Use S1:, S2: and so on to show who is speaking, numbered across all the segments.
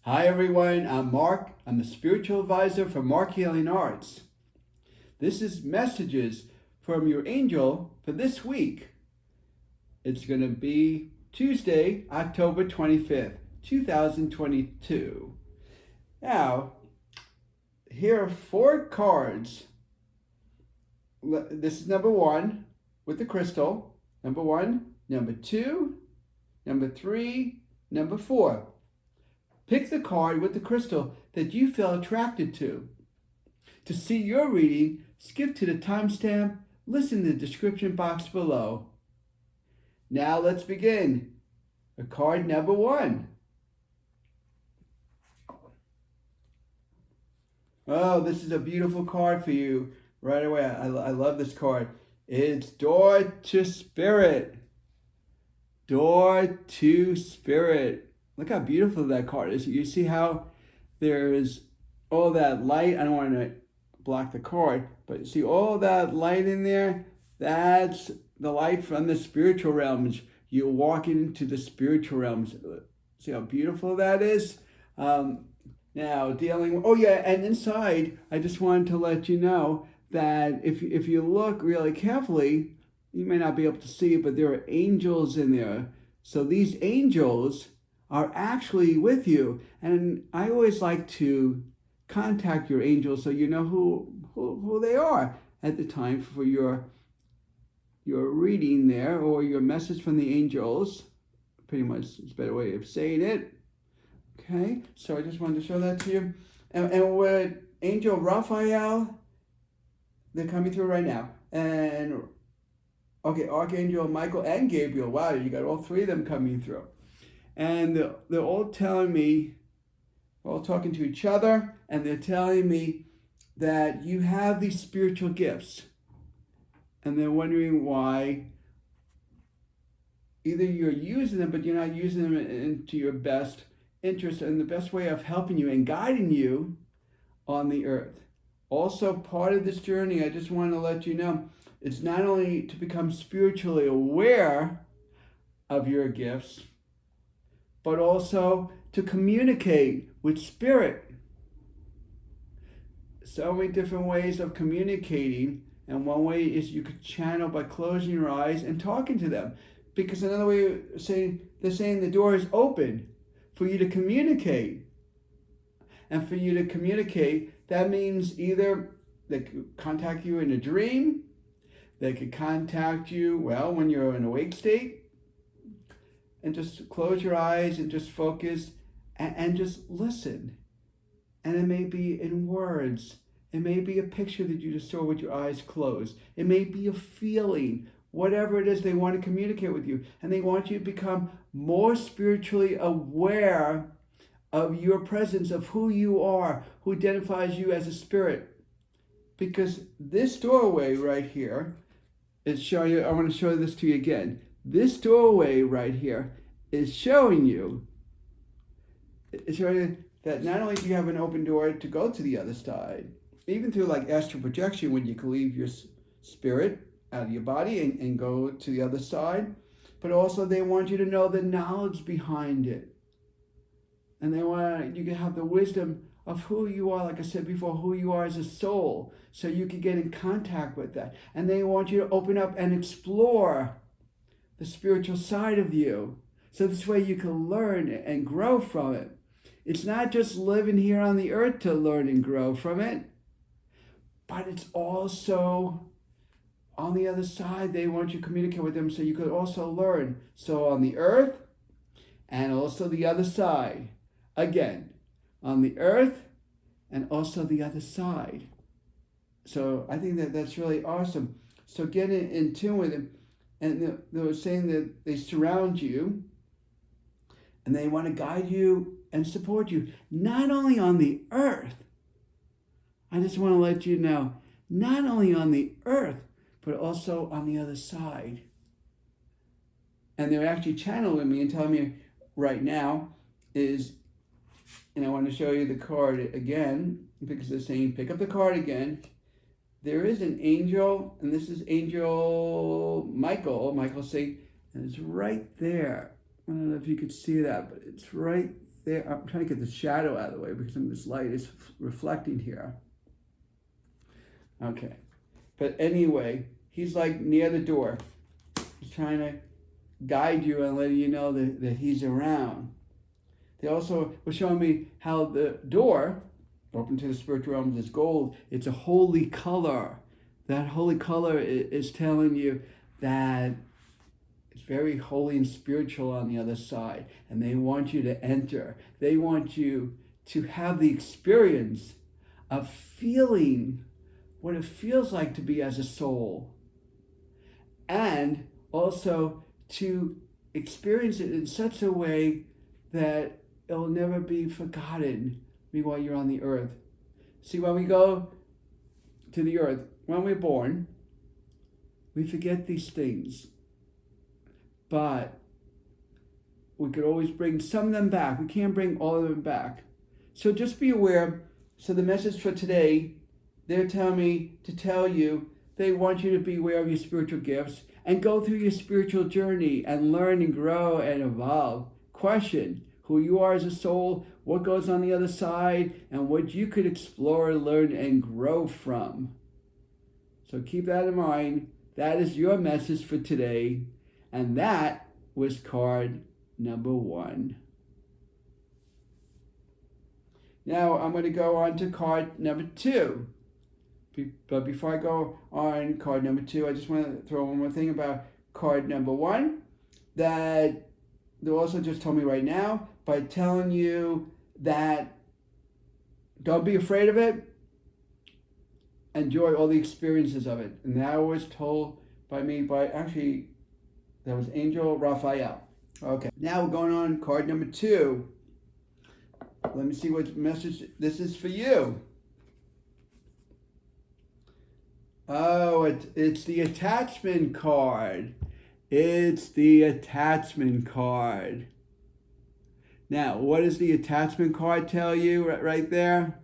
S1: Hi everyone, I'm Mark. I'm the spiritual advisor for Marc Healing Arts. This is messages from your angel for this week. It's going to be Tuesday, October 25th, 2022. Now, here are 4 cards. This is number 1 with the crystal. Number 1, number 2, number 3, number 4. Pick the card with the crystal that you feel attracted to. To see your reading, skip to the timestamp, listen to the description box below. Now let's begin. Card number 1. Oh, this is a beautiful card for you right away. I love this card. It's Door to Spirit. Door to Spirit. Look how beautiful that card is. You see how there's all that light. I don't want to block the card, but you see all that light in there? That's the light from the spiritual realms. You're walking into the spiritual realms. See how beautiful that is? Now dealing with, and inside, I just wanted to let you know that if you look really carefully, you may not be able to see it, but there are angels in there. So these angels are actually with you. And I always like to contact your angels so you know who they are at the time for your reading there, or your message from the angels. Pretty much is a better way of saying it. Okay, so I just wanted to show that to you. And with Angel Raphael, they're coming through right now. And okay, Archangel Michael and Gabriel. Wow, you got all 3 of them coming through. And they're all telling me, we're all talking to each other, and they're telling me that you have these spiritual gifts. And they're wondering why either you're using them, but you're not using them into your best interest and the best way of helping you and guiding you on the earth. Also, part of this journey, I just want to let you know, it's not only to become spiritually aware of your gifts, but also to communicate with spirit. So many different ways of communicating, and one way is you could channel by closing your eyes and talking to them. Because another way of saying, they're saying the door is open for you to communicate. And for you to communicate, that means either they could contact you in a dream, they could contact you, when you're in an awake state, and just close your eyes and just focus and just listen. And it may be in words. It may be a picture that you just saw with your eyes closed. It may be a feeling, whatever it is they want to communicate with you. And they want you to become more spiritually aware of your presence, of who you are, who identifies you as a spirit. Because this doorway right here is showing you, I want to show this to you again. This doorway right here is showing you that not only do you have an open door to go to the other side, even through like astral projection, when you can leave your spirit out of your body and go to the other side, but also they want you to know the knowledge behind it. And they want you to have the wisdom of who you are, like I said before, who you are as a soul, so you can get in contact with that. And they want you to open up and explore the spiritual side of you. So this way you can learn and grow from it. It's not just living here on the earth to learn and grow from it, but it's also on the other side. They want you to communicate with them so you could also learn. So on the earth and also the other side. Again, on the earth and also the other side. So I think that's really awesome. So get in tune with them. And they were saying that they surround you and they want to guide you and support you, not only on the earth. I just want to let you know, not only on the earth, but also on the other side. And they're actually channeling me and telling me right now is, and I want to show you the card again, because they're saying, pick up the card again. There is an angel, and this is Angel Michael saying, and it's right there. I don't know if you could see that, but it's right there. I'm trying to get the shadow out of the way because some of this light is reflecting here. Okay. But anyway, he's like near the door. He's trying to guide you and letting you know that he's around. They also were showing me how the door, open to the spiritual realm, is gold. It's a holy color. That holy color is telling you that it's very holy and spiritual on the other side. And they want you to enter. They want you to have the experience of feeling what it feels like to be as a soul. And also to experience it in such a way that it'll never be forgotten while you're on the earth. See, when we go to the earth, when we're born, we forget these things. But we could always bring some of them back. We can't bring all of them back. So just be aware. So the message for today, they're telling me to tell you, they want you to be aware of your spiritual gifts and go through your spiritual journey and learn and grow and evolve. Question who you are as a soul, what goes on the other side, and what you could explore, learn, and grow from. So keep that in mind. That is your message for today. And that was card number 1. Now I'm going to go on to card number 2. But before I go on card number 2, I just want to throw one more thing about card number 1. That they also just told me right now by telling you that don't be afraid of it. Enjoy all the experiences of it. And that was told by me by, actually, that was Angel Raphael. Okay, now we're going on card number 2. Let me see what message this is for you. Oh, it's the attachment card. It's the attachment card. Now, what does the attachment card tell you right there?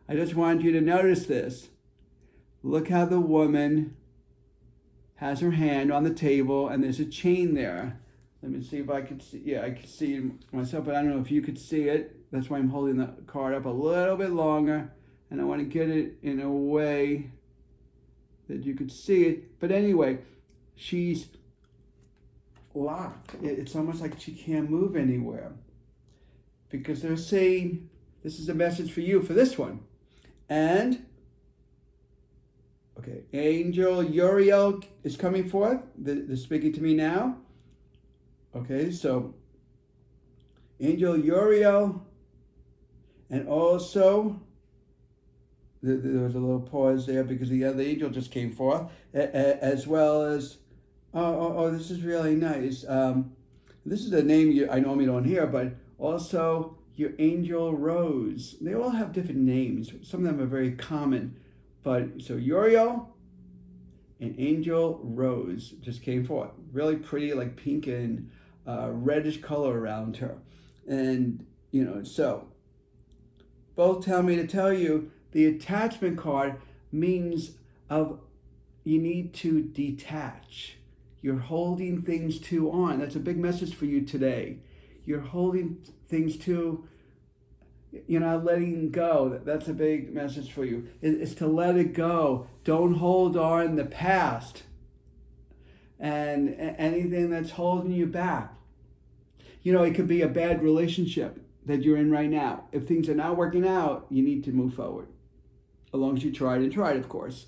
S1: I just want you to notice this. Look how the woman has her hand on the table and there's a chain there. Let me see if I could see. Yeah, I can see it myself, but I don't know if you could see it. That's why I'm holding the card up a little bit longer. And I want to get it in a way that you could see it. But anyway, she's locked. It's almost like she can't move anywhere. Because they're saying, this is a message for you for this one. And, okay, Angel Uriel is coming forth. They're speaking to me now. Okay, so Angel Uriel, and also there was a little pause there because the other angel just came forth, as well as this is really nice. This is a name I normally don't hear, but also your Angel Rose. They all have different names. Some of them are very common, but so Uriel and Angel Rose just came forth. Really pretty, like pink and reddish color around her. And, so both tell me to tell you the attachment card means you need to detach. You're holding things too on. That's a big message for you today. You're holding things too, you're not letting go. That's a big message for you. It's to let it go. Don't hold on the past and anything that's holding you back. It could be a bad relationship that you're in right now. If things are not working out, you need to move forward. As long as you tried, of course.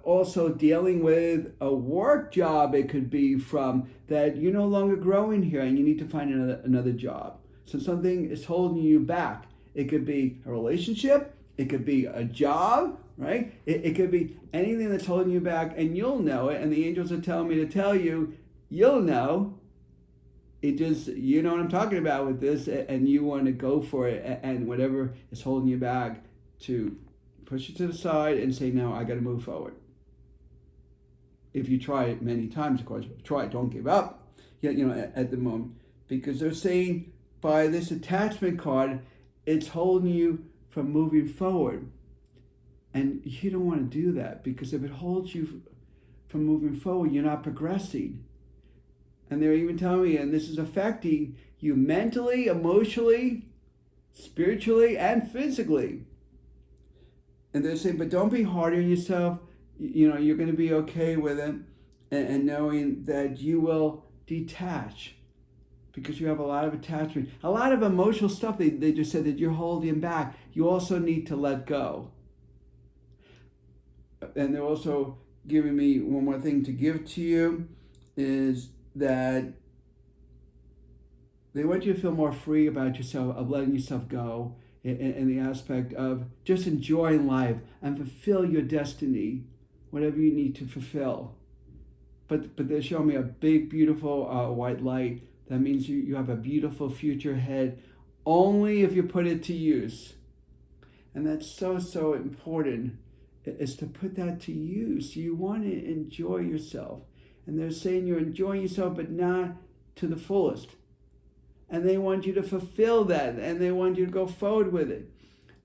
S1: Also dealing with a work job, it could be from that you're no longer growing here and you need to find another job. So something is holding you back. It could be a relationship. It could be a job, right? It could be anything that's holding you back, and you'll know it. And the angels are telling me to tell you, you'll know. It just, you know what I'm talking about with this, and you want to go for it, and whatever is holding you back, to push it to the side and say, no, I got to move forward. If you try it many times, of course, try it, don't give up, at the moment. Because they're saying by this attachment card, it's holding you from moving forward. And you don't want to do that, because if it holds you from moving forward, you're not progressing. And they're even telling me, and this is affecting you mentally, emotionally, spiritually, and physically. And they're saying, but don't be hard on yourself. You're going to be okay with it, and knowing that you will detach because you have a lot of attachment, a lot of emotional stuff. They just said that you're holding back. You also need to let go. And they're also giving me one more thing to give to you is that they want you to feel more free about yourself, of letting yourself go in the aspect of just enjoying life and fulfill your destiny, whatever you need to fulfill. But they're showing me a big, beautiful white light. That means you have a beautiful future ahead only if you put it to use. And that's so important, is to put that to use. You want to enjoy yourself. And they're saying you're enjoying yourself, but not to the fullest. And they want you to fulfill that, and they want you to go forward with it.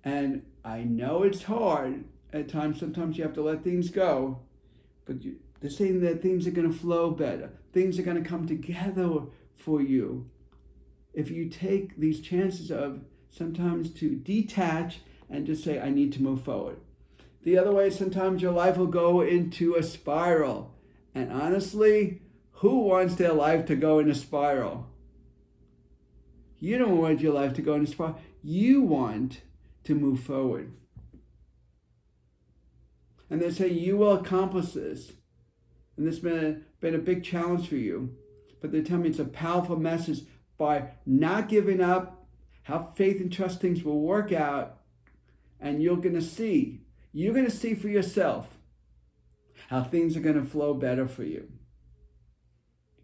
S1: And I know it's hard at times. Sometimes you have to let things go, but they're saying that things are going to flow better. Things are going to come together for you if you take these chances of sometimes to detach and just say, I need to move forward. The other way, sometimes your life will go into a spiral. And honestly, who wants their life to go in a spiral? You don't want your life to go in a spiral. You want to move forward. And they say you will accomplish this. And this has been a big challenge for you. But they tell me it's a powerful message. By not giving up, have faith and trust things will work out. And you're going to see for yourself how things are going to flow better for you.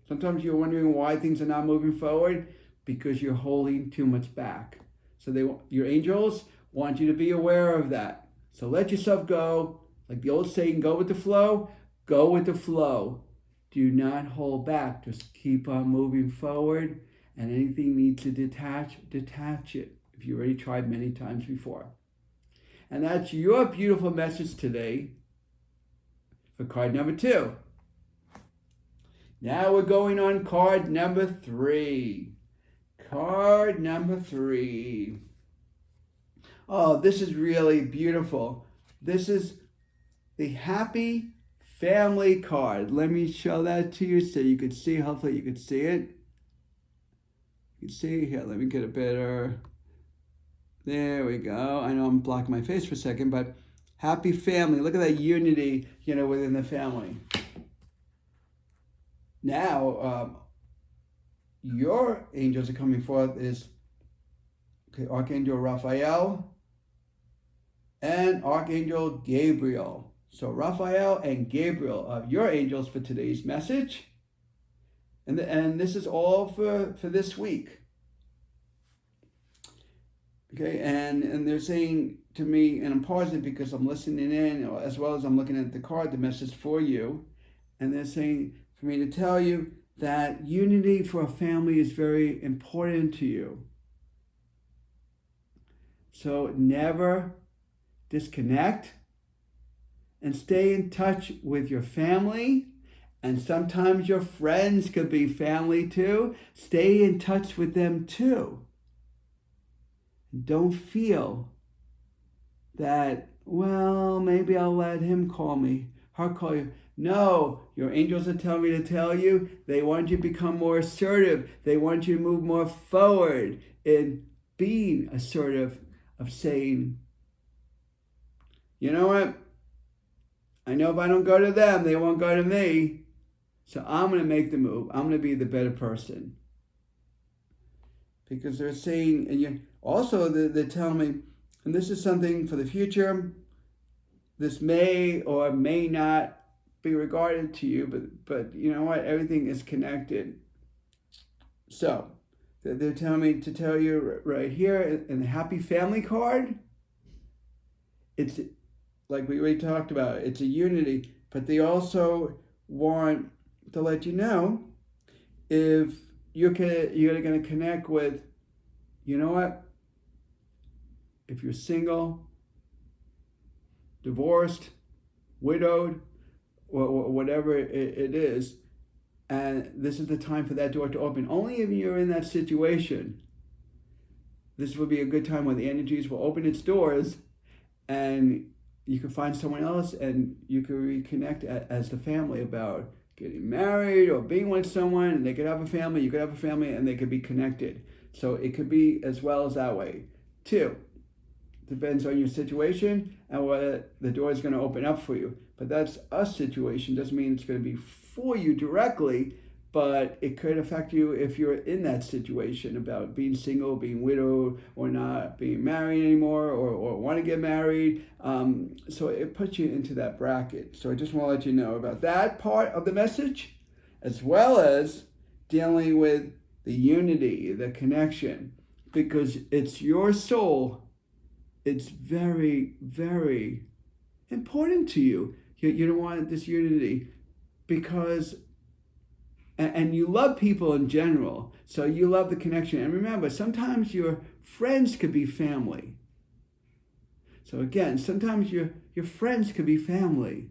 S1: Sometimes you're wondering why things are not moving forward, because you're holding too much back. So your angels want you to be aware of that. So let yourself go. Like the old saying, go with the flow. Go with the flow. Do not hold back. Just keep on moving forward. And anything needs to detach it. If you already tried many times before. And that's your beautiful message today for card number 2. Now we're going on card number 3. Card number 3. Oh, this is really beautiful. This is the Happy Family card. Let me show that to you so you could see. Hopefully you could see it. You can see here. Let me get a better. There we go. I know I'm blocking my face for a second, but happy family. Look at that unity, within the family. Now, your angels are coming forth is Archangel Raphael and Archangel Gabriel. So Raphael and Gabriel are your angels for today's message. And this is all for this week. Okay, and they're saying to me, and I'm pausing because I'm listening in, as well as I'm looking at the card, the message for you. And they're saying for me to tell you that unity for a family is very important to you. So never disconnect and stay in touch with your family. And sometimes your friends could be family too. Stay in touch with them too. Don't feel that, well, maybe I'll let him call me, her call you. No, your angels are telling me to tell you, they want you to become more assertive. They want you to move more forward in being assertive, of saying, you know what? I know if I don't go to them, they won't go to me. So I'm going to make the move. I'm going to be the better person. Because they're saying, and also they're telling me, and this is something for the future, this may or may not be regarded to you, but you know what? Everything is connected. So they're telling me to tell you right here in the Happy Family card, it's like we already talked about, it's a unity, but they also want to let you know if you're going to connect with, you know what? If you're single, divorced, widowed, or whatever it is, And this is the time for that door to open. Only if you're in that situation. This will be a good time when the energies will open its doors and you can find someone else and you can reconnect as the family about getting married or being with someone, and they could have a family, you could have a family, and they could be connected. So it could be as well as that way. 2, depends on your situation and whether the door is going to open up for you. But that's a situation. Doesn't mean it's going to be for you directly, but it could affect you if you're in that situation about being single, being widowed, or not being married anymore, or want to get married. So it puts you into that bracket. So I just want to let you know about that part of the message, as well as dealing with the unity, the connection, because it's your soul. It's very, very important to you. You don't want this unity because, and you love people in general, so you love the connection. And remember, sometimes your friends could be family. So again, sometimes your friends could be family.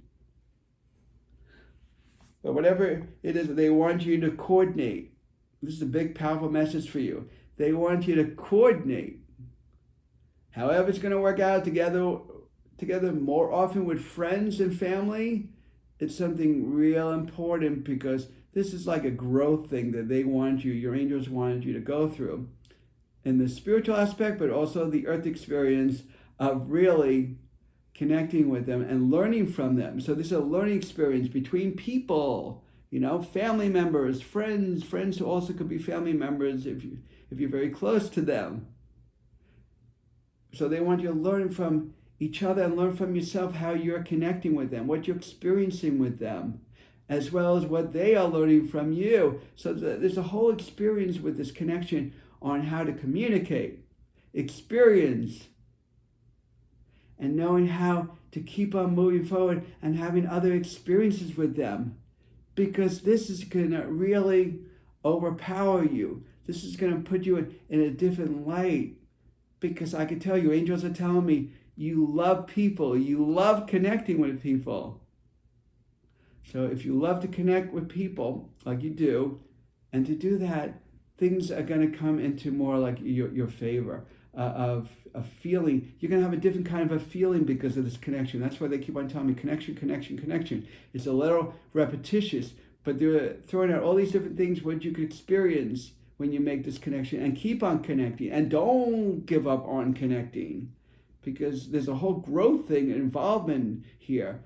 S1: But whatever it is, they want you to coordinate. This is a big, powerful message for you. They want you to coordinate. However it's going to work out together more often with friends and family, it's something real important, because this is like a growth thing that they want you, your angels wanted you to go through in the spiritual aspect, but also the earth experience of really connecting with them and learning from them. So this is a learning experience between people, family members, friends who also could be family members if you're very close to them. So they want you to learn from each other and learn from yourself how you're connecting with them, what you're experiencing with them, as well as what they are learning from you. So there's a whole experience with this connection on how to communicate, experience, and knowing how to keep on moving forward and having other experiences with them. Because this is going to really overpower you. This is going to put you in a different light. Because I can tell you, angels are telling me, you love people. You love connecting with people. So if you love to connect with people like you do, and to do that, things are going to come into more like your favor of a feeling. You're going to have a different kind of a feeling because of this connection. That's why they keep on telling me connection, connection, connection. It's a little repetitious, but they're throwing out all these different things what you could experience when you make this connection, and keep on connecting, and don't give up on connecting, because there's a whole growth thing, involvement here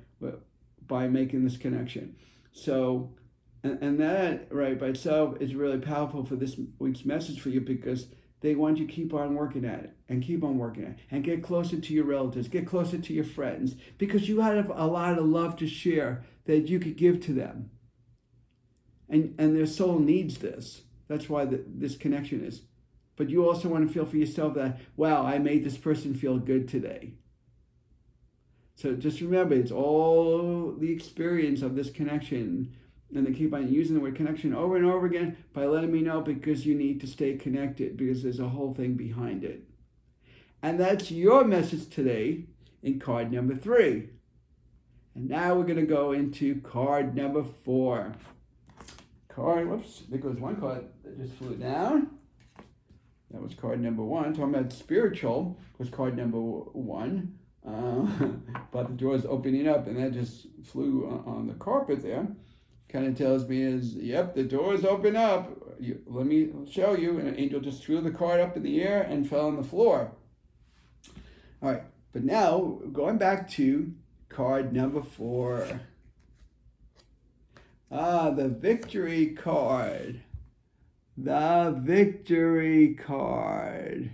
S1: by making this connection. So, and that right by itself is really powerful for this week's message for you, because they want you to keep on working at it and keep on working at it and get closer to your relatives, get closer to your friends, because you have a lot of love to share that you could give to them. And their soul needs this. That's why this connection is. But you also want to feel for yourself that, wow, I made this person feel good today. So just remember, it's all the experience of this connection. And they keep on using the word connection over and over again by letting me know, because you need to stay connected, because there's a whole thing behind it. And that's your message today in card number 3. And now we're going to go into card number 4. Whoops, there goes one card that just flew down. That was card number 1. Talking about spiritual was card number 1. But the door is opening up, and that just flew on the carpet there. Kind of tells me yep, the door is open up. Let me show you. And an angel just threw the card up in the air and fell on the floor. All right, but now going back to card number 4. The victory card. The victory card.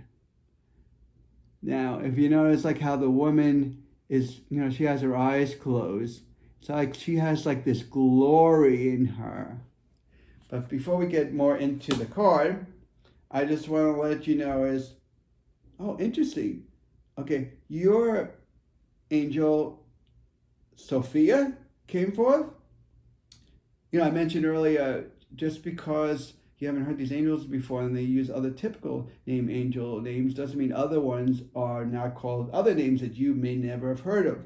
S1: Now, if you notice like how the woman is, she has her eyes closed. It's like she has like this glory in her. But before we get more into the card, I just want to let you know interesting. Okay, your angel Sophia came forth. I mentioned earlier, just because you haven't heard these angels before and they use other typical angel names, doesn't mean other ones are now called other names that you may never have heard of.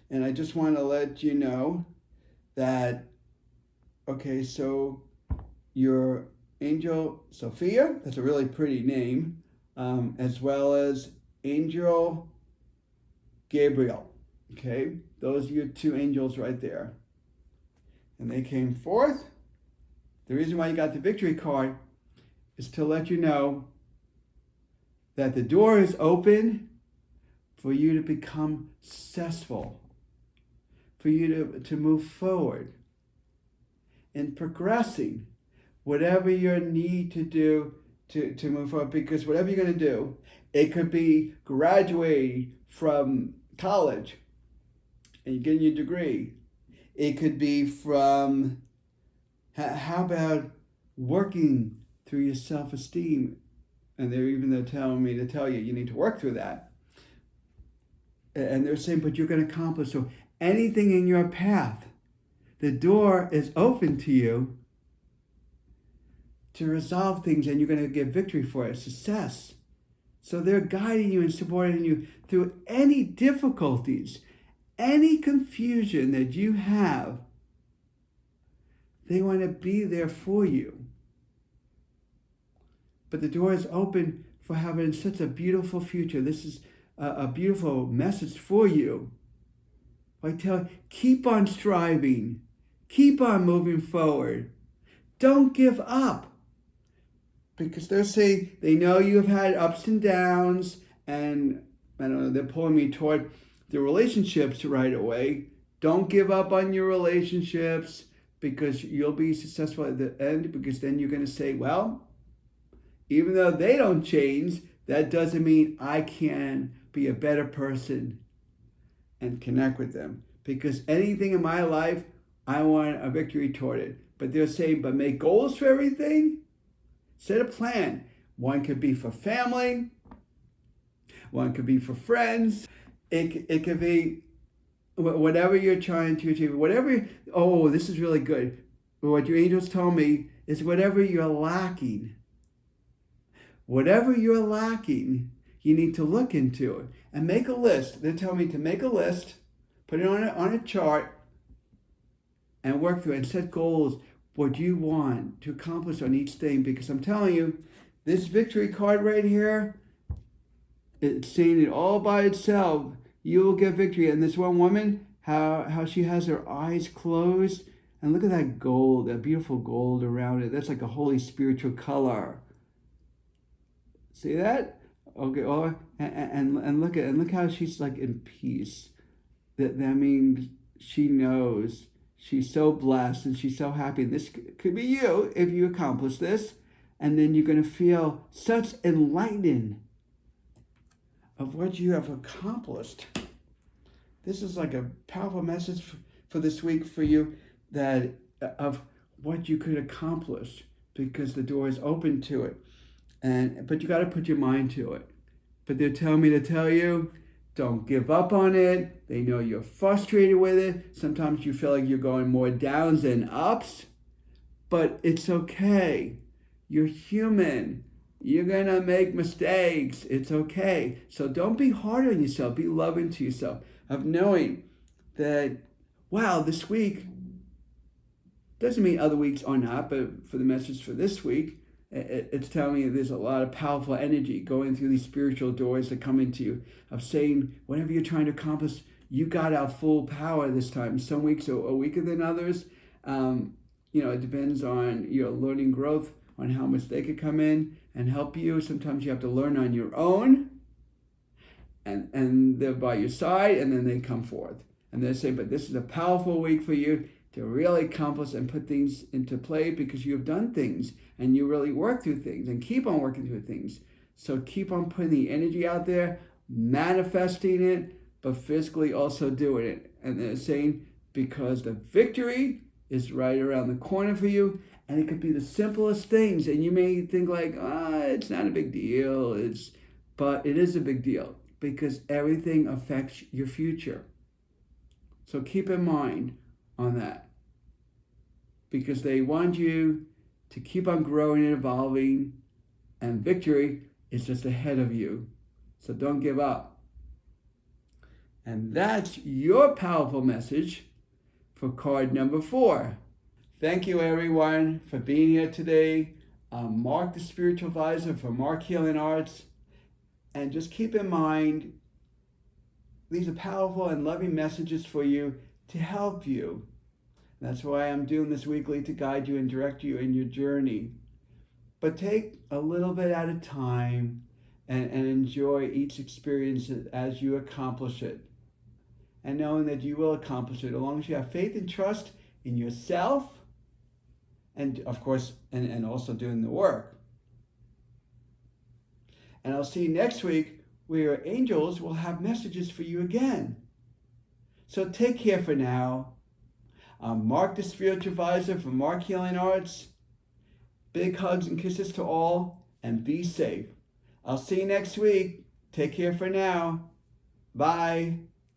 S1: And I just want to let you know that, okay, so your angel Sophia, that's a really pretty name, as well as angel Gabriel. Okay, those are your two angels right there. And they came forth. The reason why you got the victory card is to let you know that the door is open for you to become successful, for you to move forward in progressing whatever you need to do to move forward. Because whatever you're going to do, it could be graduating from college and you're getting your degree. It could be from, how about working through your self-esteem? And they're telling me to tell you, you need to work through that. And they're saying, but you're going to accomplish. So anything in your path, the door is open to you to resolve things, and you're going to get victory for it, success. So they're guiding you and supporting you through any difficulties, any confusion that you have. They want to be there for you. But the door is open for having such a beautiful future. This is a beautiful message for you. I tell you, keep on striving. Keep on moving forward. Don't give up. Because they're saying they know you have had ups and downs, and I don't know, they're pulling me toward the relationships right away. Don't give up on your relationships, because you'll be successful at the end, because then you're going to say, well, even though they don't change, that doesn't mean I can be a better person and connect with them. Because anything in my life, I want a victory toward it. But they're saying, but make goals for everything? Set a plan. One could be for family. One could be for friends. It could be whatever you're trying to achieve. This is really good. What your angels told me is whatever you're lacking. Whatever you're lacking, you need to look into it and make a list. They're telling me to make a list, put it on a chart, and work through it and set goals. What you want to accomplish on each thing, because I'm telling you, this victory card right here, it's saying it all by itself. You will get victory. And this one woman, how she has her eyes closed, and look at that gold, that beautiful gold around it. That's like a holy spiritual color. See that? Okay. Oh, and look how she's like in peace. That means she knows. She's so blessed and she's so happy. This could be you if you accomplish this. And then you're going to feel such enlightenment of what you have accomplished. This is like a powerful message for this week for you, that of what you could accomplish, because the door is open to it. But you got to put your mind to it. But they're telling me to tell you, don't give up on it. They know you're frustrated with it. Sometimes you feel like you're going more downs than ups, but it's okay. You're human. You're going to make mistakes. It's okay. So don't be hard on yourself. Be loving to yourself, of knowing that, wow, this week, doesn't mean other weeks are not, but for the message for this week, it's telling me there's a lot of powerful energy going through these spiritual doors that come into you, of saying whatever you're trying to accomplish, you got out full power this time. Some weeks are weaker than others. It depends on your learning growth, on how much they could come in and help you. Sometimes you have to learn on your own, and they're by your side, and then they come forth. And they say, but this is a powerful week for you to really accomplish and put things into play, because you have done things and you really work through things and keep on working through things. So keep on putting the energy out there, manifesting it, but physically also doing it. And they're saying, because the victory is right around the corner for you, and it could be the simplest things. And you may think like, it's not a big deal. But it is a big deal, because everything affects your future. So keep in mind on that, because they want you to keep on growing and evolving, and victory is just ahead of you. So don't give up. And that's your powerful message for card number 4. Thank you, everyone, for being here today. I'm Mark, the Spiritual Advisor for Marc Healing Arts. And just keep in mind, these are powerful and loving messages for you to help you. That's why I'm doing this weekly, to guide you and direct you in your journey. But take a little bit at a time and enjoy each experience as you accomplish it. And knowing that you will accomplish it as long as you have faith and trust in yourself, and of course, and also doing the work. And I'll see you next week, where your angels will have messages for you again. So take care for now. I'm Mark, the Spiritual Advisor for Marc Healing Arts. Big hugs and kisses to all, and be safe. I'll see you next week. Take care for now. Bye.